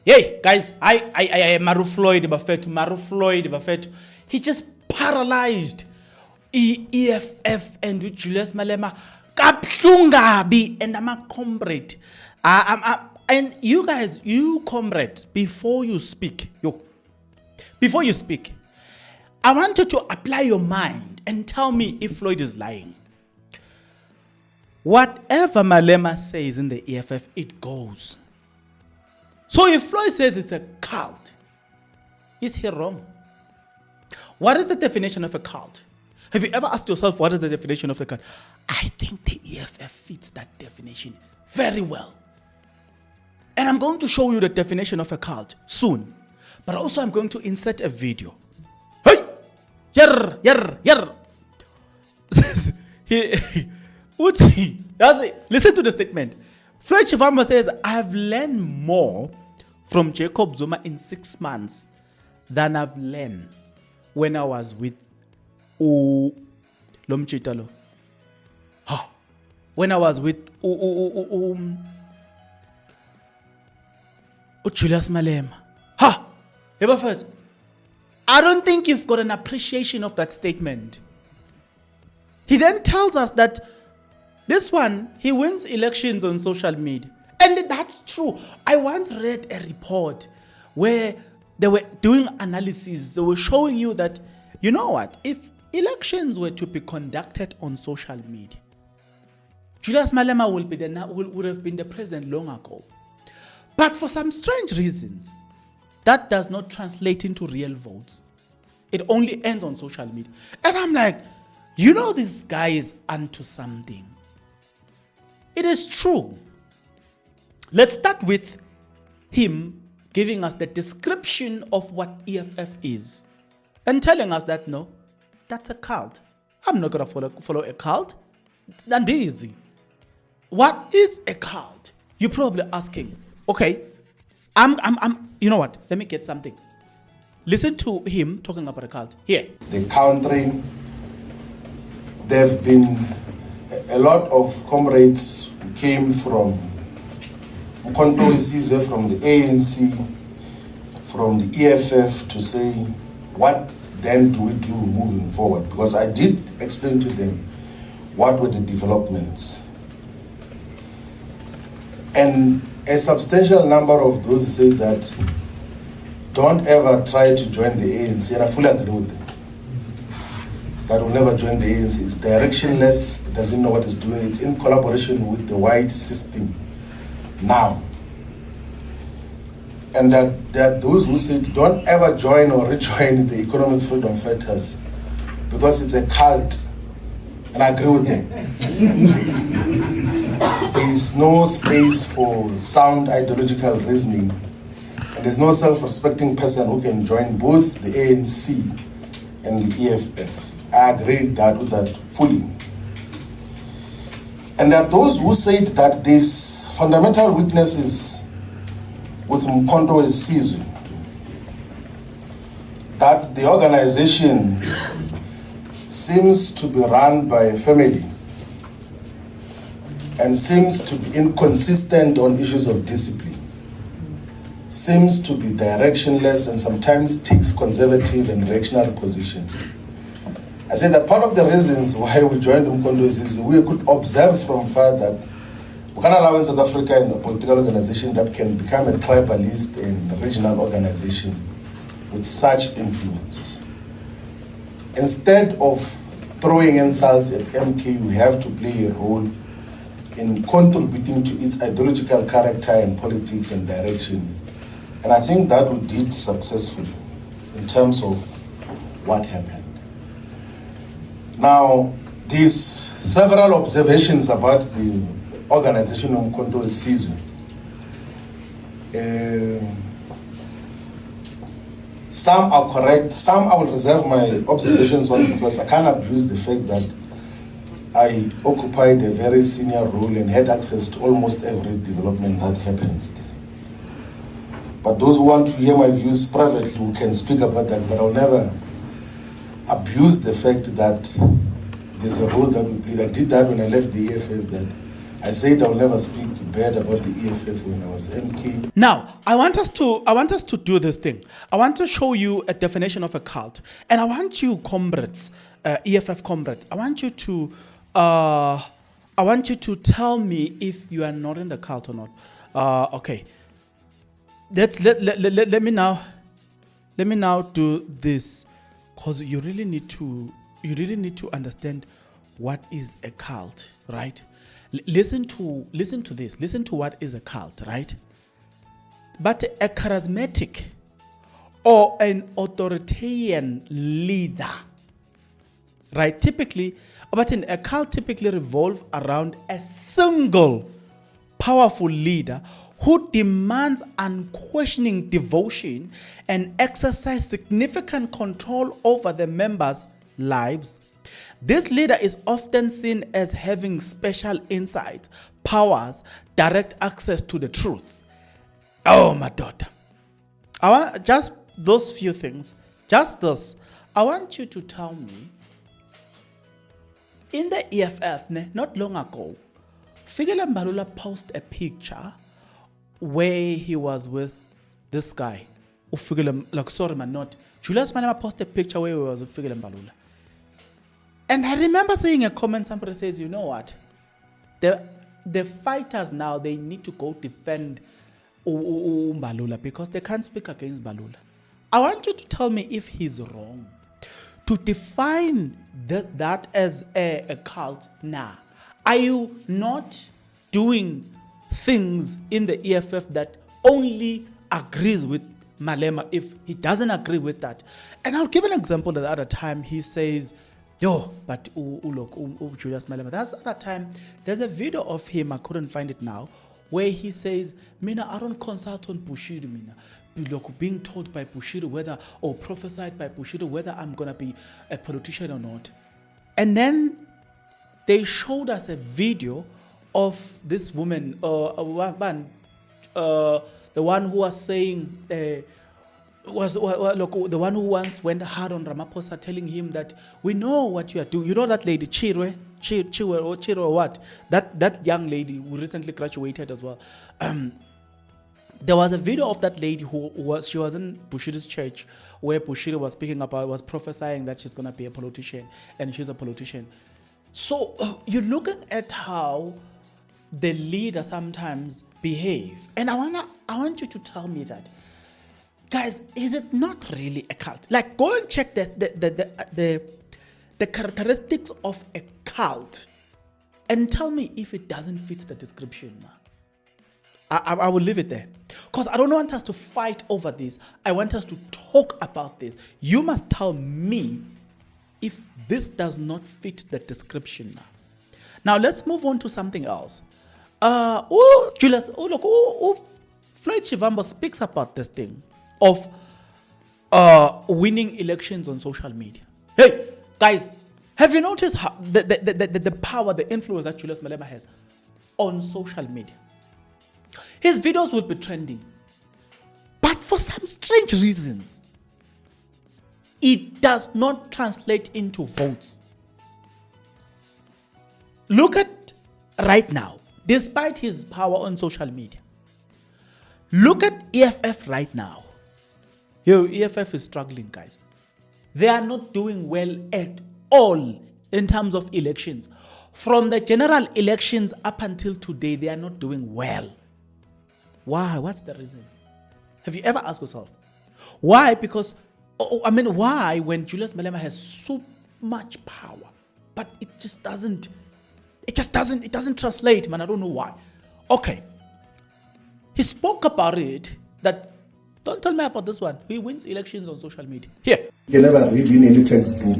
Hey guys, I Maru Floyd Buffett. He just paralyzed EFF and with Julius Malema. Kapshungabi and I'm a comrade. And you guys, you comrades, before you speak, I want you to apply your mind and tell me if Floyd is lying. Whatever Malema says in the EFF, it goes. So if Floyd says it's a cult, is he wrong? What is the definition of a cult? Have you ever asked yourself what is the definition of the cult? I think the EFF fits that definition very well. And I'm going to show you the definition of a cult soon. But also I'm going to insert a video. Hey! Yer! Listen to the statement. Floyd Shivambu says, I've learned more from Jacob Zuma in 6 months than I've learned when I was with Lomchitalo. When I was with Julius Malema. I don't think you've got an appreciation of that statement. He then tells us that this one, he wins elections on social media. And that's true. I once read a report where they were doing analysis. They were showing you that, you know what, if elections were to be conducted on social media, Julius Malema would have been the president long ago. But for some strange reasons, that does not translate into real votes. It only ends on social media. And I'm like, you know, this guy is onto something. It is true. Let's start with him giving us the description of what EFF is and telling us that, no, that's a cult. I'm not going to follow a cult. That's easy. What is a cult? You're probably asking, okay, you know what? Let me get something. Listen to him talking about a cult. Here. The country, there have been a lot of comrades who came from Mkhonto from the ANC, from the EFF to say, what then do we do moving forward? Because I did explain to them what were the developments. And a substantial number of those said that don't ever try to join the ANC, and I fully agree with them. That will never join the ANC. It's directionless, it doesn't know what it's doing, it's in collaboration with the wide system now. And that there are those who said don't ever join or rejoin the economic freedom fighters because it's a cult. And I agree with them. There is no space for sound ideological reasoning. And there's no self-respecting person who can join both the ANC and the EFF. I agree with that fully. And there are those who said that these fundamental weaknesses with Mkhonto Sizwe, that the organization seems to be run by a family and seems to be inconsistent on issues of discipline, seems to be directionless and sometimes takes conservative and reactionary positions. I say that part of the reasons why we joined Mkhonto is we could observe from far that we can allow in South Africa in a political organization that can become a tribalist and regional organization with such influence. Instead of throwing insults at MK, we have to play a role in contributing to its ideological character and politics and direction. And I think that we did successfully in terms of what happened. Now, these several observations about the organization of Mkhonto Sizwe. Some are correct, some I will reserve my observations on because I can't abuse the fact that I occupied a very senior role and had access to almost every development that happens there. But those who want to hear my views privately who can speak about that, but I'll never abuse the fact that there's a role that we played. I did that when I left the EFF, that I said I'll never speak bad about the EFF when I was MK. Now, I want us to do this thing. I want to show you a definition of a cult, and I want you, comrades, EFF comrades, I want you to tell me if you are not in the cult or not. Okay. Let me now do this, because you really need to understand what is a cult, right? Listen to this. Listen to what is a cult, right? But a charismatic or an authoritarian leader, right? A cult typically revolves around a single powerful leader who demands unquestioning devotion and exercise significant control over the members' lives. This leader is often seen as having special insight, powers, direct access to the truth. Oh, my daughter. I want just those few things, just this. I want you to tell me, in the EFF, not long ago, Fikile Mbalula posted a picture where he was with this guy. Julius Malema posted a picture where he was with Fikile Mbalula. And I remember seeing a comment, somebody says, you know what? The fighters now, they need to go defend Mbalula because they can't speak against Mbalula. I want you to tell me if he's wrong. To define that as a cult, nah. Are you not doing things in the EFF that only agrees with Malema if he doesn't agree with that? And I'll give an example. The other time he says, yo, but look, Julius Malema. That's the other time. There's a video of him, I couldn't find it now, where he says, Mina, I don't consult on Bushido, Mina. Look, being told by Bushido whether, or prophesied by Bushido whether I'm going to be a politician or not. And then they showed us a video of this woman, the one who was saying, the one who once went hard on Ramaphosa, telling him that we know what you are doing. You know that lady, Chirwe or what? That young lady who recently graduated as well. There was a video of that lady she was in Bushido's church, where Bushido was was prophesying that she's gonna be a politician, and she's a politician. So you're looking at how the leader sometimes behave, and I want you to tell me that, guys, is it not really a cult? Like, go and check the characteristics of a cult, and tell me if it doesn't fit the description. I will leave it there, because I don't want us to fight over this. I want us to talk about this. You must tell me if this does not fit the description. Now let's move on to something else. Floyd Shivambu speaks about this thing of winning elections on social media. Hey, guys, have you noticed how the power, the influence that Julius Malema has on social media? His videos will be trending, but for some strange reasons, it does not translate into votes. Look at right now, despite his power on social media. Look at EFF right now. EFF is struggling, guys. They are not doing well at all in terms of elections. From the general elections up until today, they are not doing well. Why? What's the reason? Have you ever asked yourself? Why? Because, why when Julius Malema has so much power, but it doesn't translate, man. I don't know why. Okay. He spoke about it, that, don't tell me about this one. He wins elections on social media. Here. You can never read in any textbook.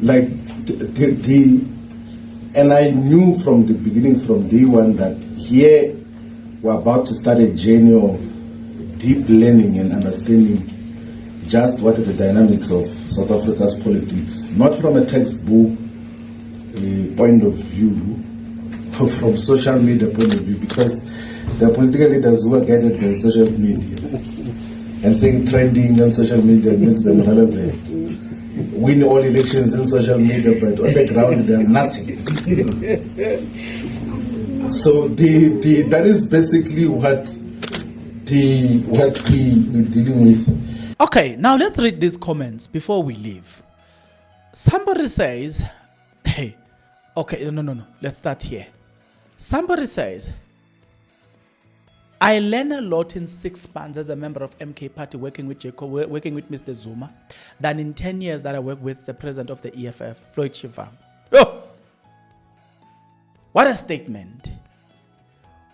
Like, and I knew from the beginning, from day one, that here we're about to start a journey of deep learning and understanding just what are the dynamics of South Africa's politics, not from a textbook point of view, but from social media point of view, because the political leaders who are guided by social media and think trending on social media makes them relevant. win all elections in social media, but on the ground they're nothing. So that is basically what we're dealing with. Okay, now let's read these comments before we leave. Somebody says, hey, okay, no, let's start here. Somebody says, I learn a lot in 6 months as a member of MK Party working with Mr. Zuma than in 10 years that I work with the president of the EFF, Floyd Shivambu. Oh! What a statement.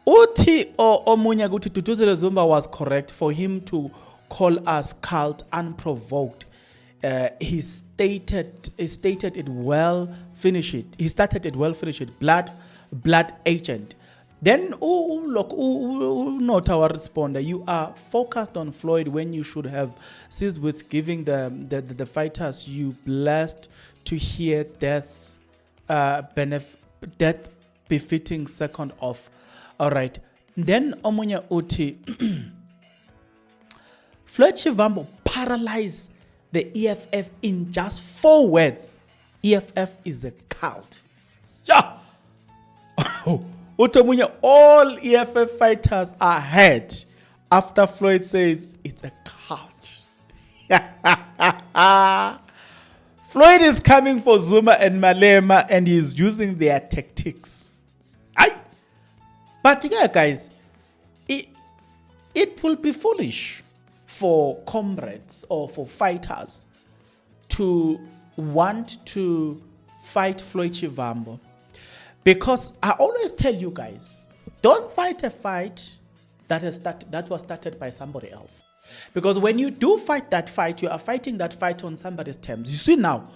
Uti Omunya Guti Tutuzile Zuma was correct for him to call us cult unprovoked. He stated it well, finish it. He started it well, finish it. Blood agent. Then, not our responder. You are focused on Floyd when you should have ceased with giving the fighters you blessed to hear death befitting second off. All right. Then Omunya Uti Floyd Shivambu paralyzed the EFF in just 4 words. EFF is a cult. Yeah. Utomunya, all EFF fighters are hurt after Floyd says it's a cult. Floyd is coming for Zuma and Malema and he's using their tactics. Aye. But yeah, guys, it will be foolish for comrades or for fighters to want to fight Floyd Shivambu. Because I always tell you guys, don't fight a fight that was started by somebody else. Because when you do fight that fight, you are fighting that fight on somebody's terms. You see now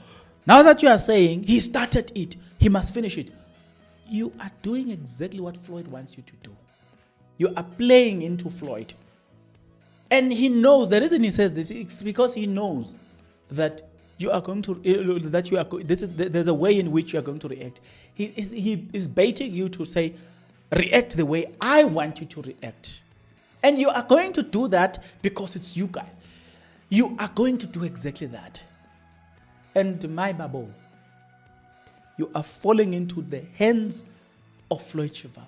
that you are saying he started it, he must finish it. You are doing exactly what Floyd wants you to do. You are playing into Floyd. And he knows, the reason he says this is because he knows that you are going to, there's a way in which you are going to react. He is baiting you to say, react the way I want you to react. And you are going to do that because it's you guys. You are going to do exactly that. And my babo, you are falling into the hands of Floyd Shivambu.